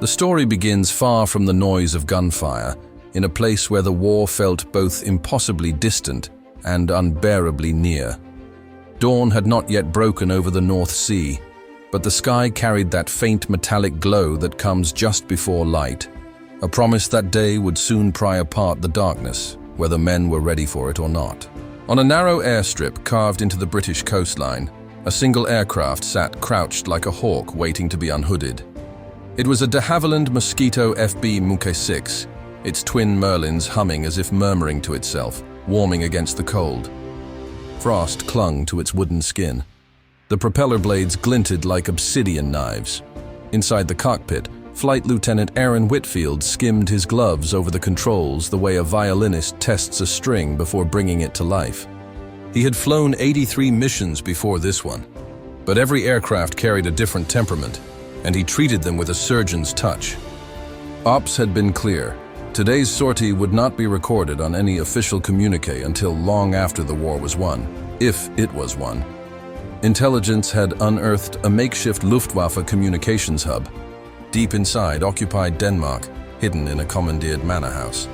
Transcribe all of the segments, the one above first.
The story begins far from the noise of gunfire, in a place where the war felt both impossibly distant and unbearably near. Dawn had not yet broken over the North Sea, but the sky carried that faint metallic glow that comes just before light, a promise that day would soon pry apart the darkness, whether men were ready for it or not. On a narrow airstrip carved into the British coastline, a single aircraft sat crouched like a hawk waiting to be unhooded. It was a de Havilland Mosquito FB Mk VI, its twin Merlins humming as if murmuring to itself, warming against the cold. Frost clung to its wooden skin. The propeller blades glinted like obsidian knives. Inside the cockpit, Flight Lieutenant Aaron Whitfield skimmed his gloves over the controls the way a violinist tests a string before bringing it to life. He had flown 83 missions before this one, but every aircraft carried a different temperament, and he treated them with a surgeon's touch. Ops had been clear. Today's sortie would not be recorded on any official communique until long after the war was won, if it was won. Intelligence had unearthed a makeshift Luftwaffe communications hub, deep inside occupied Denmark, hidden in a commandeered manor house.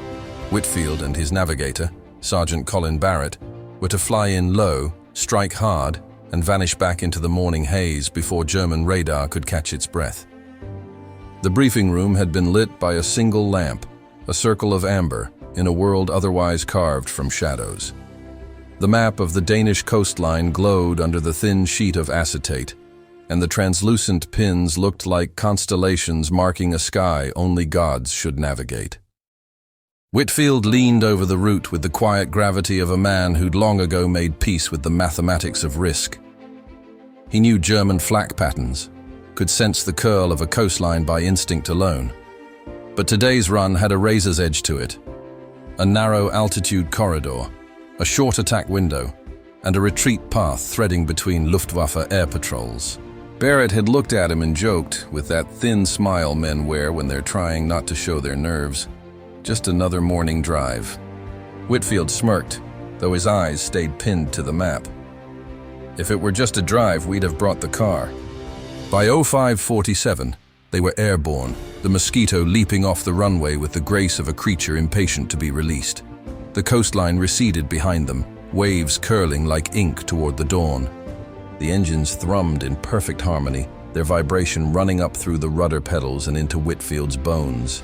Whitfield and his navigator, Sergeant Colin Barrett, were to fly in low, strike hard, and vanish back into the morning haze before German radar could catch its breath. The briefing room had been lit by a single lamp, a circle of amber, in a world otherwise carved from shadows. The map of the Danish coastline glowed under the thin sheet of acetate, and the translucent pins looked like constellations marking a sky only gods should navigate. Whitfield leaned over the route with the quiet gravity of a man who'd long ago made peace with the mathematics of risk. He knew German flak patterns, could sense the curl of a coastline by instinct alone. But today's run had a razor's edge to it. A narrow altitude corridor, a short attack window, and a retreat path threading between Luftwaffe air patrols. Barrett had looked at him and joked, with that thin smile men wear when they're trying not to show their nerves. Just another morning drive. Whitfield smirked, though his eyes stayed pinned to the map. If it were just a drive, we'd have brought the car. By 05:47, they were airborne, the Mosquito leaping off the runway with the grace of a creature impatient to be released. The coastline receded behind them, waves curling like ink toward the dawn. The engines thrummed in perfect harmony, their vibration running up through the rudder pedals and into Whitfield's bones.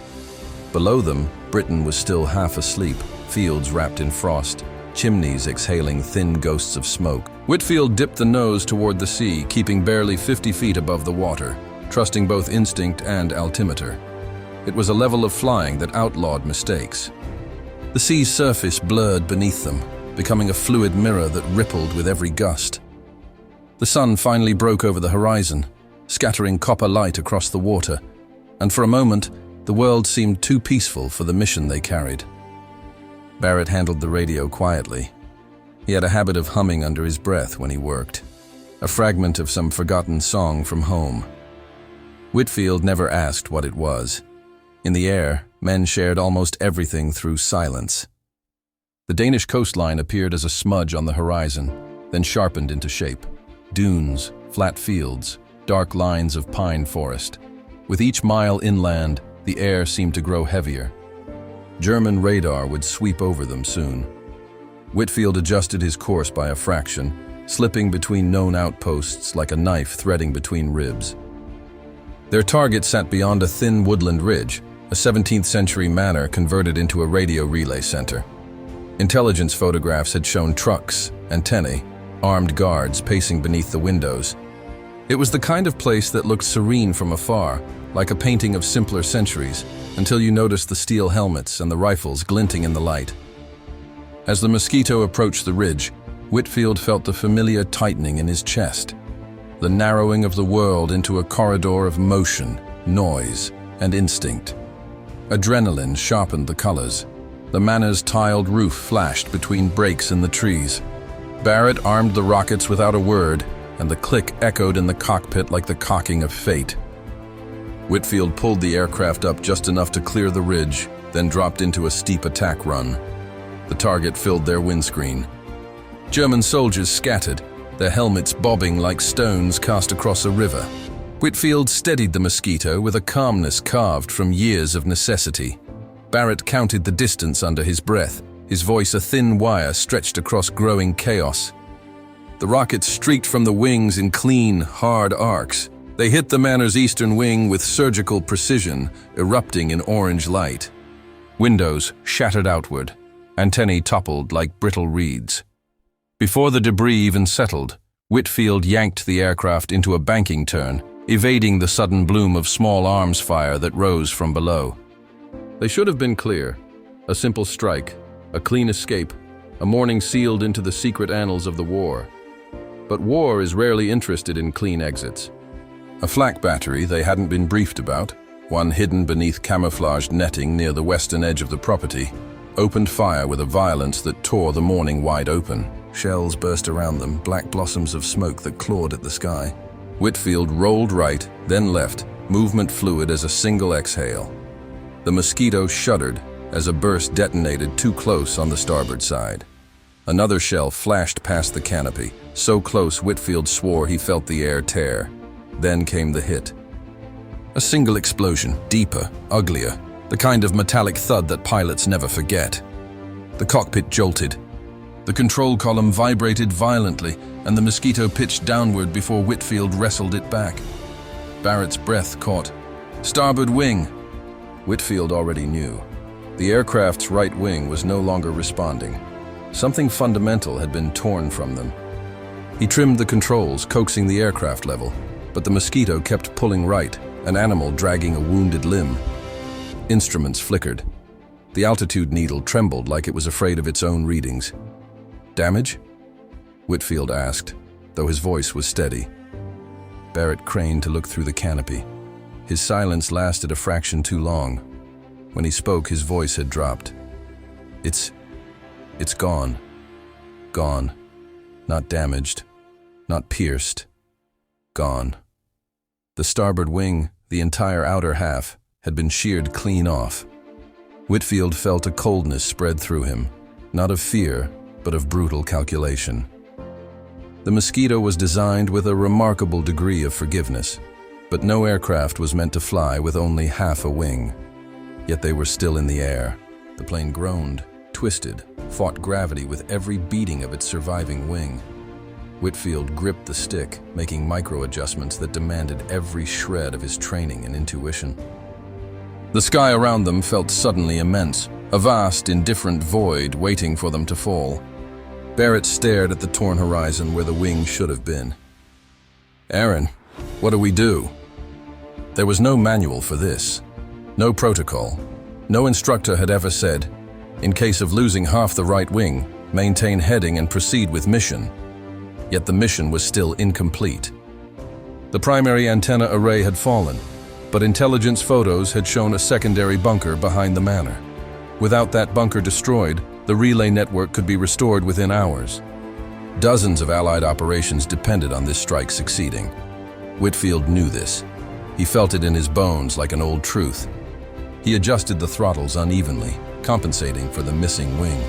Below them, Britain was still half asleep, fields wrapped in frost, chimneys exhaling thin ghosts of smoke. Whitfield dipped the nose toward the sea, keeping barely 50 feet above the water, trusting both instinct and altimeter. It was a level of flying that outlawed mistakes. The sea's surface blurred beneath them, becoming a fluid mirror that rippled with every gust. The sun finally broke over the horizon, scattering copper light across the water, and for a moment, the world seemed too peaceful for the mission they carried. Barrett handled the radio quietly. He had a habit of humming under his breath when he worked, a fragment of some forgotten song from home. Whitfield never asked what it was. In the air, men shared almost everything through silence. The Danish coastline appeared as a smudge on the horizon, then sharpened into shape. Dunes, flat fields, dark lines of pine forest. With each mile inland, the air seemed to grow heavier. German radar would sweep over them soon. Whitfield adjusted his course by a fraction, slipping between known outposts like a knife threading between ribs. Their target sat beyond a thin woodland ridge, a 17th century manor converted into a radio relay center. Intelligence photographs had shown trucks, antennae, armed guards pacing beneath the windows. It was the kind of place that looked serene from afar, like a painting of simpler centuries, until you noticed the steel helmets and the rifles glinting in the light. As the Mosquito approached the ridge, Whitfield felt the familiar tightening in his chest, the narrowing of the world into a corridor of motion, noise, and instinct. Adrenaline sharpened the colors. The manor's tiled roof flashed between breaks in the trees. Barrett armed the rockets without a word, and the click echoed in the cockpit like the cocking of fate. Whitfield pulled the aircraft up just enough to clear the ridge, then dropped into a steep attack run. The target filled their windscreen. German soldiers scattered, their helmets bobbing like stones cast across a river. Whitfield steadied the Mosquito with a calmness carved from years of necessity. Barrett counted the distance under his breath, his voice a thin wire stretched across growing chaos. The rockets streaked from the wings in clean, hard arcs. They hit the Manor's eastern wing with surgical precision, erupting in orange light. Windows shattered outward. Antennae toppled like brittle reeds. Before the debris even settled, Whitfield yanked the aircraft into a banking turn, evading the sudden bloom of small arms fire that rose from below. They should have been clear. A simple strike, a clean escape, a morning sealed into the secret annals of the war. But war is rarely interested in clean exits. A flak battery they hadn't been briefed about, one hidden beneath camouflaged netting near the western edge of the property, opened fire with a violence that tore the morning wide open. Shells burst around them, black blossoms of smoke that clawed at the sky. Whitfield rolled right, then left, movement fluid as a single exhale. The Mosquito shuddered as a burst detonated too close on the starboard side. Another shell flashed past the canopy, so close Whitfield swore he felt the air tear. Then came the hit. A single explosion, deeper, uglier, the kind of metallic thud that pilots never forget. The cockpit jolted. The control column vibrated violently, and the Mosquito pitched downward before Whitfield wrestled it back. Barrett's breath caught. Starboard wing! Whitfield already knew. The aircraft's right wing was no longer responding. Something fundamental had been torn from them. He trimmed the controls, coaxing the aircraft level, but the Mosquito kept pulling right, an animal dragging a wounded limb. Instruments flickered. The altitude needle trembled like it was afraid of its own readings. Damage? Whitfield asked, though his voice was steady. Barrett craned to look through the canopy. His silence lasted a fraction too long. When he spoke, his voice had dropped. It's gone. Gone. Not damaged. Not pierced. Gone. The starboard wing, the entire outer half, had been sheared clean off. Whitfield felt a coldness spread through him, not of fear, but of brutal calculation. The Mosquito was designed with a remarkable degree of forgiveness, but no aircraft was meant to fly with only half a wing. Yet they were still in the air. The plane groaned, twisted, fought gravity with every beating of its surviving wing. Whitfield gripped the stick, making micro-adjustments that demanded every shred of his training and intuition. The sky around them felt suddenly immense, a vast, indifferent void waiting for them to fall. Barrett stared at the torn horizon where the wing should have been. "Aaron, what do we do?" There was no manual for this, no protocol. No instructor had ever said, in case of losing half the right wing, maintain heading and proceed with mission. Yet the mission was still incomplete. The primary antenna array had fallen, but intelligence photos had shown a secondary bunker behind the Manor. Without that bunker destroyed, the relay network could be restored within hours. Dozens of Allied operations depended on this strike succeeding. Whitfield knew this. He felt it in his bones like an old truth. He adjusted the throttles unevenly, compensating for the missing wing.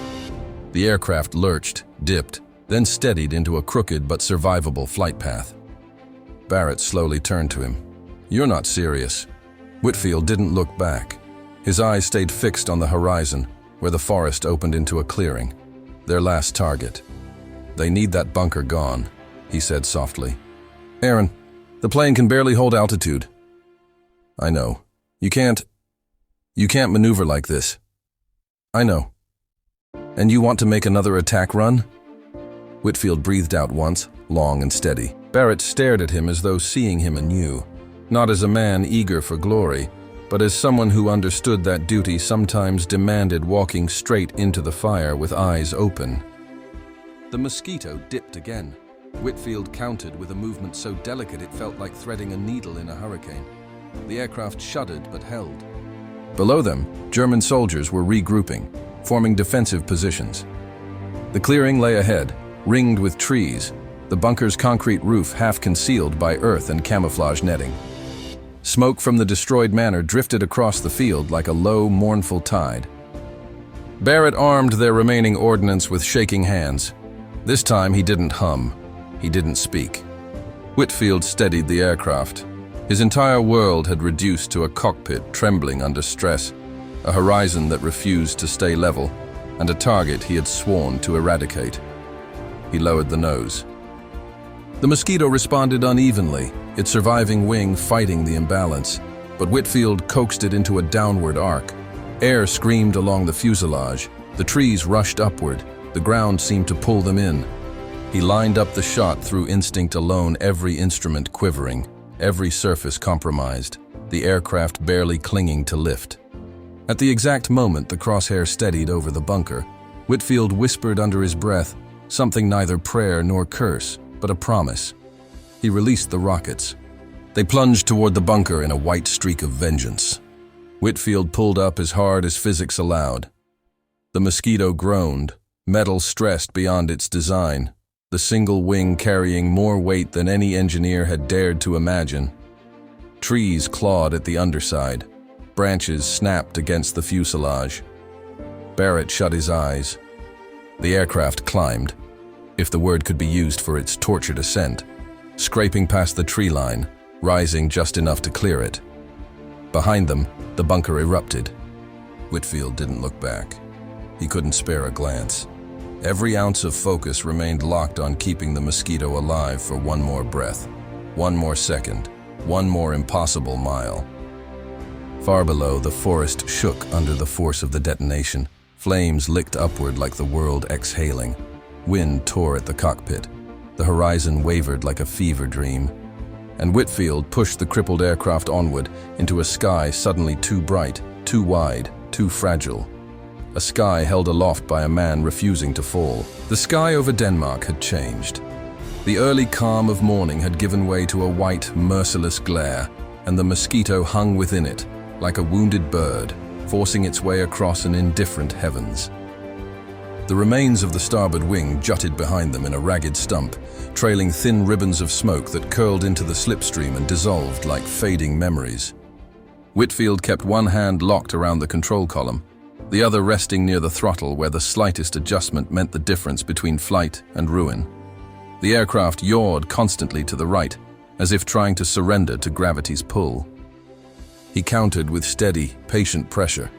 The aircraft lurched, dipped, then steadied into a crooked but survivable flight path. Barrett slowly turned to him. "You're not serious." Whitfield didn't look back. His eyes stayed fixed on the horizon, where the forest opened into a clearing. Their last target. "They need that bunker gone," he said softly. "Aaron, the plane can barely hold altitude." "I know. You can't maneuver like this." "I know. And you want to make another attack run?" Whitfield breathed out once, long and steady. Barrett stared at him as though seeing him anew, not as a man eager for glory, but as someone who understood that duty sometimes demanded walking straight into the fire with eyes open. The Mosquito dipped again. Whitfield countered with a movement so delicate it felt like threading a needle in a hurricane. The aircraft shuddered but held. Below them, German soldiers were regrouping, forming defensive positions. The clearing lay ahead, ringed with trees, the bunker's concrete roof half concealed by earth and camouflage netting. Smoke from the destroyed Manor drifted across the field like a low, mournful tide. Barrett armed their remaining ordnance with shaking hands. This time he didn't hum. He didn't speak. Whitfield steadied the aircraft. His entire world had reduced to a cockpit trembling under stress, a horizon that refused to stay level, and a target he had sworn to eradicate. He lowered the nose. The Mosquito responded unevenly, its surviving wing fighting the imbalance, but Whitfield coaxed it into a downward arc. Air screamed along the fuselage, the trees rushed upward, the ground seemed to pull them in. He lined up the shot through instinct alone, every instrument quivering, every surface compromised, the aircraft barely clinging to lift. At the exact moment the crosshair steadied over the bunker, Whitfield whispered under his breath, something neither prayer nor curse, but a promise. He released the rockets. They plunged toward the bunker in a white streak of vengeance. Whitfield pulled up as hard as physics allowed. The Mosquito groaned, metal stressed beyond its design, the single wing carrying more weight than any engineer had dared to imagine. Trees clawed at the underside. Branches snapped against the fuselage. Barrett shut his eyes. The aircraft climbed, if the word could be used for its tortured ascent, scraping past the tree line, rising just enough to clear it. Behind them, the bunker erupted. Whitfield didn't look back. He couldn't spare a glance. Every ounce of focus remained locked on keeping the Mosquito alive for one more breath, one more second, one more impossible mile. Far below, the forest shook under the force of the detonation. Flames licked upward like the world exhaling. Wind tore at the cockpit. The horizon wavered like a fever dream. And Whitfield pushed the crippled aircraft onward into a sky suddenly too bright, too wide, too fragile. A sky held aloft by a man refusing to fall. The sky over Denmark had changed. The early calm of morning had given way to a white, merciless glare, and the Mosquito hung within it, like a wounded bird, forcing its way across an indifferent heavens. The remains of the starboard wing jutted behind them in a ragged stump, trailing thin ribbons of smoke that curled into the slipstream and dissolved like fading memories. Whitfield kept one hand locked around the control column, the other resting near the throttle where the slightest adjustment meant the difference between flight and ruin. The aircraft yawed constantly to the right, as if trying to surrender to gravity's pull. He counted with steady, patient pressure,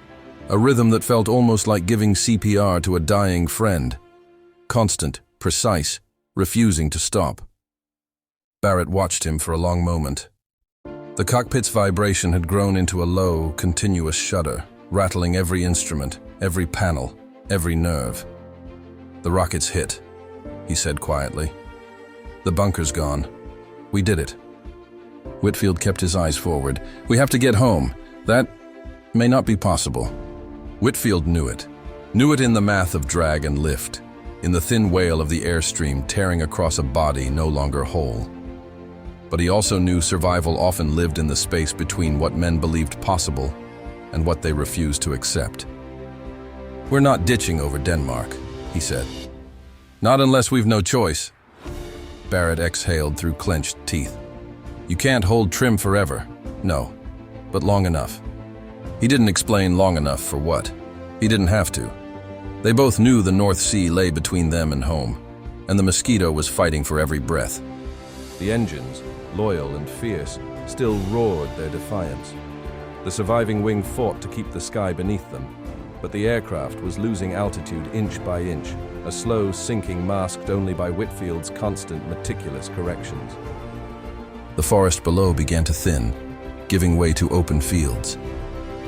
a rhythm that felt almost like giving CPR to a dying friend. Constant, precise, refusing to stop. Barrett watched him for a long moment. The cockpit's vibration had grown into a low, continuous shudder, rattling every instrument, every panel, every nerve. "The rockets hit," he said quietly. "The bunker's gone. We did it." Whitfield kept his eyes forward. "We have to get home. That may not be possible." Whitfield knew it in the math of drag and lift, in the thin wail of the airstream tearing across a body no longer whole. But he also knew survival often lived in the space between what men believed possible and what they refused to accept. "We're not ditching over Denmark," he said. "Not unless we've no choice." Barrett exhaled through clenched teeth. "You can't hold trim forever. No, but long enough." He didn't explain long enough for what. He didn't have to. They both knew the North Sea lay between them and home, and the Mosquito was fighting for every breath. The engines, loyal and fierce, still roared their defiance. The surviving wing fought to keep the sky beneath them, but the aircraft was losing altitude inch by inch, a slow sinking masked only by Whitfield's constant, meticulous corrections. The forest below began to thin, giving way to open fields.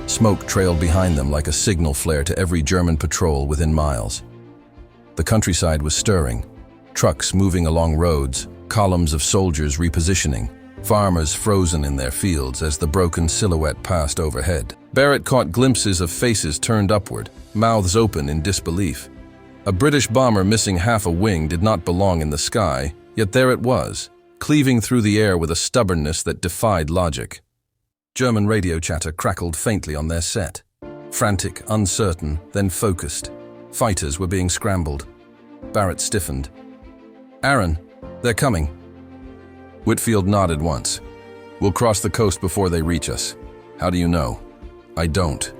Smoke trailed behind them like a signal flare to every German patrol within miles. The countryside was stirring, trucks moving along roads, columns of soldiers repositioning, farmers frozen in their fields as the broken silhouette passed overhead. Barrett caught glimpses of faces turned upward, mouths open in disbelief. A British bomber missing half a wing did not belong in the sky, yet there it was, cleaving through the air with a stubbornness that defied logic. German radio chatter crackled faintly on their set. Frantic, uncertain, then focused. Fighters were being scrambled. Barrett stiffened. "Aaron, they're coming." Whitfield nodded once. "We'll cross the coast before they reach us." "How do you know?" "I don't."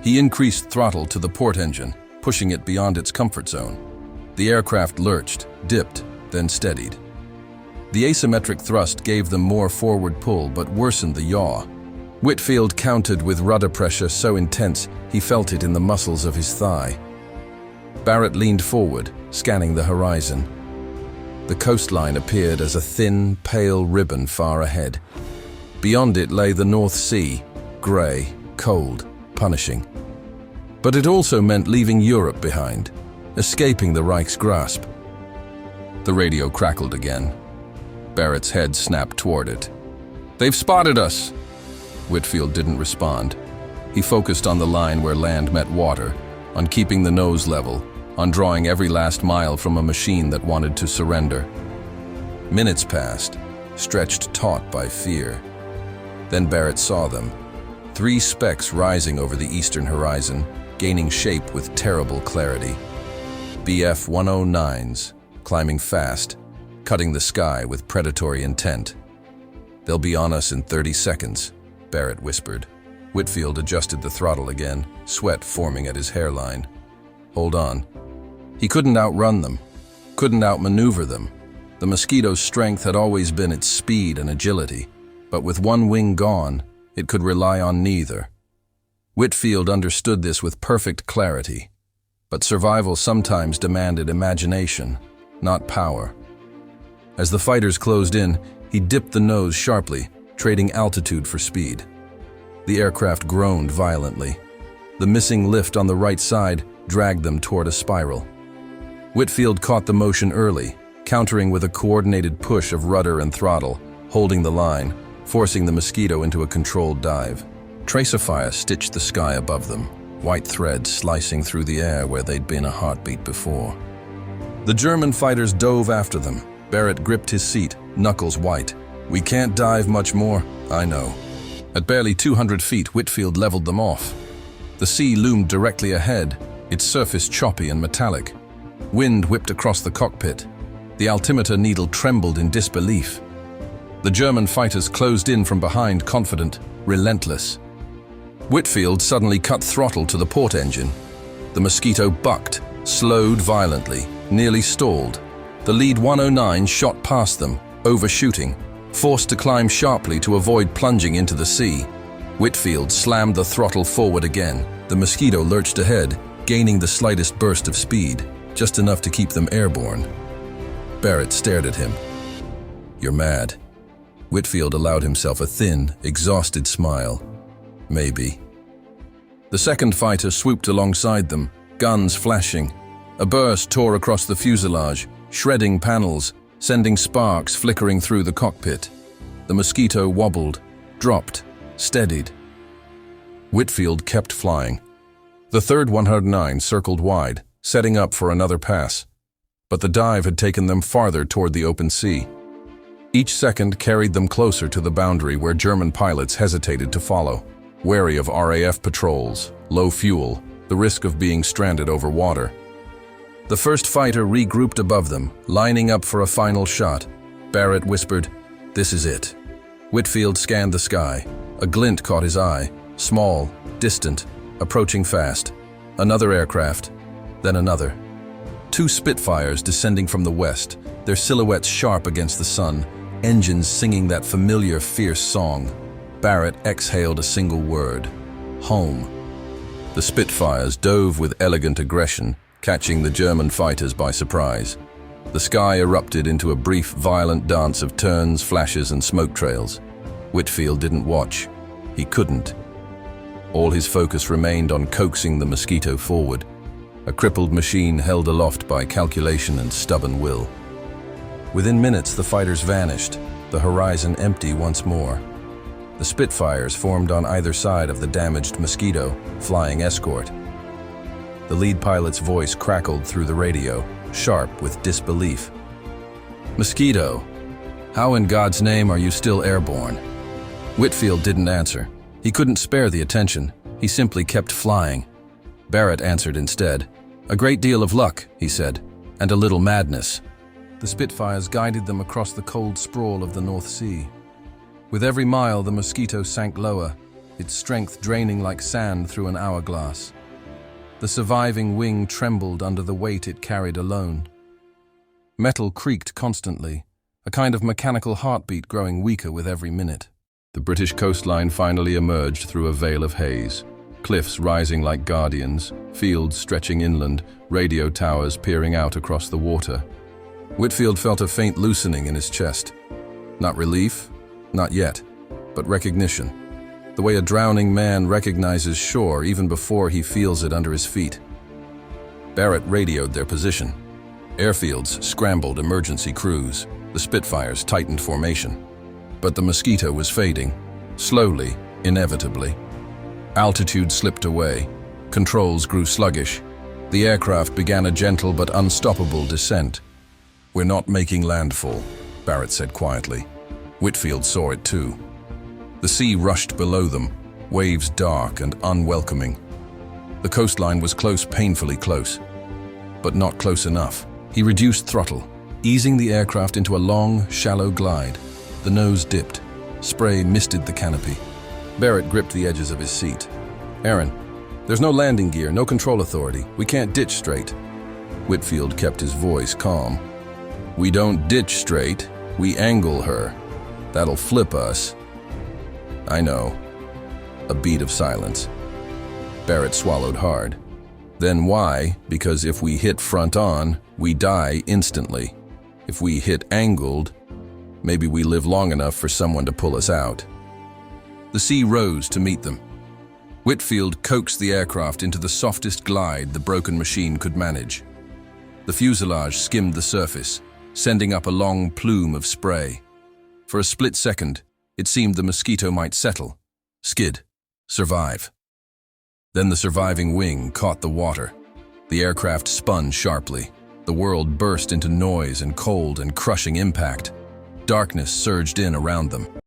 He increased throttle to the port engine, pushing it beyond its comfort zone. The aircraft lurched, dipped, then steadied. The asymmetric thrust gave them more forward pull but worsened the yaw. Whitfield countered with rudder pressure so intense he felt it in the muscles of his thigh. Barrett leaned forward, scanning the horizon. The coastline appeared as a thin, pale ribbon far ahead. Beyond it lay the North Sea, grey, cold, punishing. But it also meant leaving Europe behind, escaping the Reich's grasp. The radio crackled again. Barrett's head snapped toward it. "They've spotted us!" Whitfield didn't respond. He focused on the line where land met water, on keeping the nose level, on drawing every last mile from a machine that wanted to surrender. Minutes passed, stretched taut by fear. Then Barrett saw them. 3 specks rising over the eastern horizon, gaining shape with terrible clarity. BF-109s, climbing fast, cutting the sky with predatory intent. "They'll be on us in 30 seconds, Barrett whispered. Whitfield adjusted the throttle again, sweat forming at his hairline. Hold on. He couldn't outrun them, couldn't outmaneuver them. The Mosquito's strength had always been its speed and agility, but with one wing gone, it could rely on neither. Whitfield understood this with perfect clarity, but survival sometimes demanded imagination, not power. As the fighters closed in, he dipped the nose sharply, trading altitude for speed. The aircraft groaned violently. The missing lift on the right side dragged them toward a spiral. Whitfield caught the motion early, countering with a coordinated push of rudder and throttle, holding the line, forcing the Mosquito into a controlled dive. Tracer fire stitched the sky above them, white threads slicing through the air where they'd been a heartbeat before. The German fighters dove after them. Barrett gripped his seat, knuckles white. "We can't dive much more, I know." At barely 200 feet, Whitfield leveled them off. The sea loomed directly ahead, its surface choppy and metallic. Wind whipped across the cockpit. The altimeter needle trembled in disbelief. The German fighters closed in from behind, confident, relentless. Whitfield suddenly cut throttle to the port engine. The Mosquito bucked, slowed violently, nearly stalled. The lead 109 shot past them, overshooting, forced to climb sharply to avoid plunging into the sea. Whitfield slammed the throttle forward again. The Mosquito lurched ahead, gaining the slightest burst of speed, just enough to keep them airborne. Barrett stared at him. "You're mad." Whitfield allowed himself a thin, exhausted smile. "Maybe." The second fighter swooped alongside them, guns flashing. A burst tore across the fuselage, shredding panels, sending sparks flickering through the cockpit. The Mosquito wobbled, dropped, steadied. Whitfield kept flying. The third 109 circled wide, setting up for another pass. But the dive had taken them farther toward the open sea. Each second carried them closer to the boundary where German pilots hesitated to follow, wary of RAF patrols, low fuel, the risk of being stranded over water. The first fighter regrouped above them, lining up for a final shot. Barrett whispered, "This is it." Whitfield scanned the sky. A glint caught his eye, small, distant, approaching fast. Another aircraft, then another. 2 Spitfires descending from the west, their silhouettes sharp against the sun, engines singing that familiar, fierce song. Barrett exhaled a single word: home. The Spitfires dove with elegant aggression, catching the German fighters by surprise. The sky erupted into a brief, violent dance of turns, flashes, and smoke trails. Whitfield didn't watch. He couldn't. All his focus remained on coaxing the Mosquito forward, a crippled machine held aloft by calculation and stubborn will. Within minutes, the fighters vanished, the horizon empty once more. The Spitfires formed on either side of the damaged Mosquito, flying escort. The lead pilot's voice crackled through the radio, sharp with disbelief. "Mosquito, how in God's name are you still airborne?" Whitfield didn't answer. He couldn't spare the attention. He simply kept flying. Barrett answered instead. "A great deal of luck," he said, "and a little madness." The Spitfires guided them across the cold sprawl of the North Sea. With every mile, the Mosquito sank lower, its strength draining like sand through an hourglass. The surviving wing trembled under the weight it carried alone. Metal creaked constantly, a kind of mechanical heartbeat growing weaker with every minute. The British coastline finally emerged through a veil of haze. Cliffs rising like guardians, fields stretching inland, radio towers peering out across the water. Whitfield felt a faint loosening in his chest. Not relief, not yet, but recognition. The way a drowning man recognizes shore even before he feels it under his feet. Barrett radioed their position. Airfields scrambled emergency crews. The Spitfires tightened formation. But the Mosquito was fading, slowly, inevitably. Altitude slipped away. Controls grew sluggish. The aircraft began a gentle but unstoppable descent. "We're not making landfall," Barrett said quietly. Whitfield saw it too. The sea rushed below them, waves dark and unwelcoming. The coastline was close, painfully close, but not close enough. He reduced throttle, easing the aircraft into a long, shallow glide. The nose dipped. Spray misted the canopy. Barrett gripped the edges of his seat. "Aaron, there's no landing gear, no control authority. We can't ditch straight." Whitfield kept his voice calm. "We don't ditch straight, we angle her. That'll flip us." "I know." A beat of silence. Barrett swallowed hard. "Then why? Because if we hit front on, we die instantly. If we hit angled, maybe we live long enough for someone to pull us out." The sea rose to meet them. Whitfield coaxed the aircraft into the softest glide the broken machine could manage. The fuselage skimmed the surface, sending up a long plume of spray. For a split second, it seemed the Mosquito might settle, skid, survive. Then the surviving wing caught the water. The aircraft spun sharply. The world burst into noise and cold and crushing impact. Darkness surged in around them.